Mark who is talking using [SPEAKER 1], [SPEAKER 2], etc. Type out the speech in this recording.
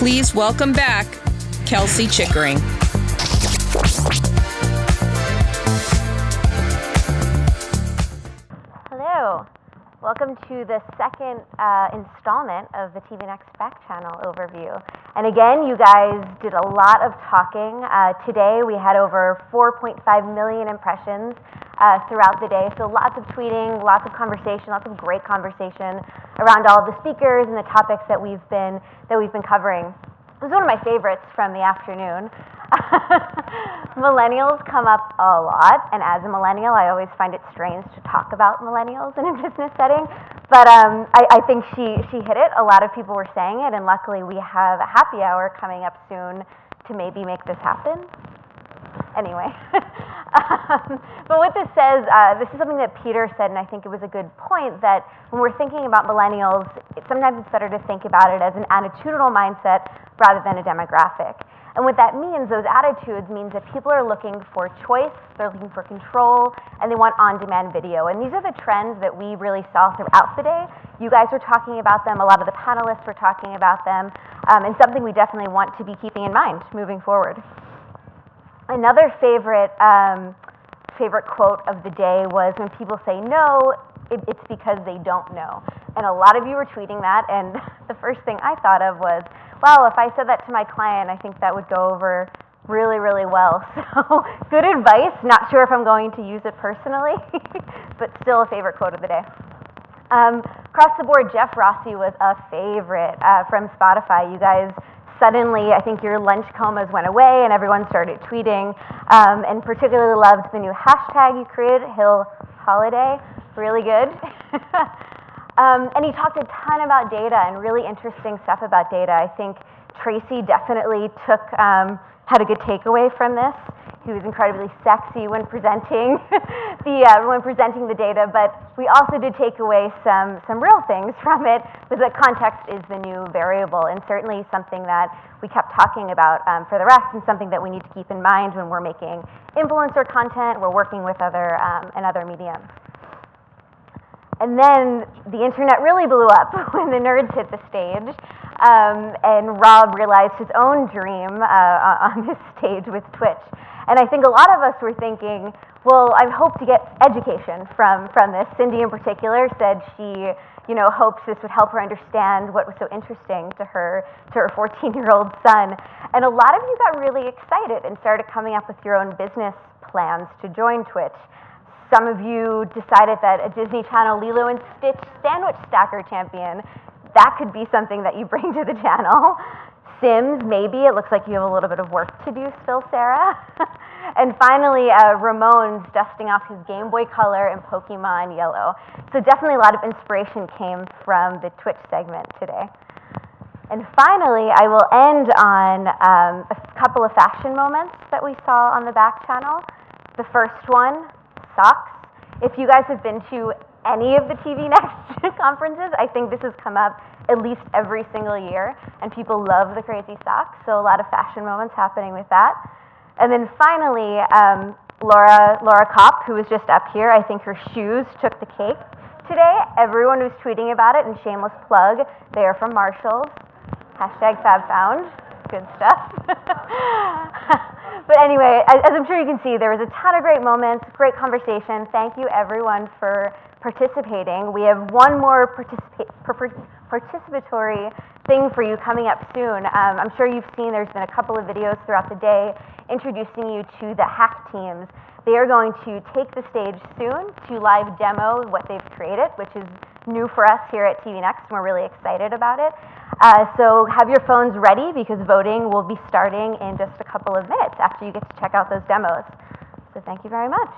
[SPEAKER 1] Please welcome back Kelsey Chickering.
[SPEAKER 2] Hello. Welcome to the second installment of the TVnext Backchannel overview. And again, you guys did a lot of talking. Today we had over 4.5 million impressions throughout the day. So lots of tweeting, lots of conversation, lots of great conversation around all of the speakers and the topics that we've been covering. It was one of my favorites from the afternoon. Millennials come up a lot, and as a millennial, I always find it strange to talk about millennials in a business setting. But I think she hit it. A lot of people were saying it, and luckily we have a happy hour coming up soon to maybe make this happen. Anyway, but what this says, this is something that Peter said, and I think it was a good point, that when we're thinking about millennials, sometimes it's better to think about it as an attitudinal mindset rather than a demographic. And what that means, those attitudes, means that people are looking for choice, they're looking for control, and they want on-demand video. And these are the trends that we really saw throughout the day. You guys were talking about them, a lot of the panelists were talking about them, and something we definitely want to be keeping in mind moving forward. Another favorite quote of the day was when people say no, it's because they don't know. And a lot of you were tweeting that, and the first thing I thought of was, wow, if I said that to my client, I think that would go over really, really well. So good advice. Not sure if I'm going to use it personally, but still a favorite quote of the day. Across the board, Jeff Rossi was a favorite from Spotify. You guys suddenly, I think your lunch comas went away and everyone started tweeting, and particularly loved the new hashtag you created, Holliday. Really good. And he talked a ton about data and really interesting stuff about data. I think Tracy definitely had a good takeaway from this. He was incredibly sexy when presenting the data, but we also did take away some real things from it, because the context is the new variable, and certainly something that we kept talking about for the rest, and something that we need to keep in mind when we're making influencer content, we're working with other mediums. And then the internet really blew up when the nerds hit the stage, and Rob realized his own dream on this stage with Twitch. And I think a lot of us were thinking, well, I hope to get education from this. Cindy in particular said she, hoped this would help her understand what was so interesting to her 14-year-old son. And a lot of you got really excited and started coming up with your own business plans to join Twitch. Some of you decided that a Disney Channel Lilo and Stitch sandwich stacker champion, that could be something that you bring to the channel. Sims, maybe. It looks like you have a little bit of work to do still, Sarah. And finally, Ramon's dusting off his Game Boy Color and Pokemon Yellow. So definitely a lot of inspiration came from the Twitch segment today. And finally, I will end on a couple of fashion moments that we saw on the back channel. The first one, socks. If you guys have been to any of the TVnext conferences, I think this has come up at least every single year, and people love the crazy socks, so a lot of fashion moments happening with that. And then finally, Laura Kopp, who was just up here, I think her shoes took the cake today. Everyone was tweeting about it, and shameless plug, they are from Marshalls. #FabFound. Good stuff. But anyway, as I'm sure you can see, there was a ton of great moments, great conversation. Thank you everyone for participating. We have one more participatory thing for you coming up soon. I'm sure you've seen there's been a couple of videos throughout the day introducing you to the hack teams. They are going to take the stage soon to live demo what they've created, which is new for us here at TVnext, and we're really excited about it. So have your phones ready, because voting will be starting in just a couple of minutes after you get to check out those demos. So thank you very much.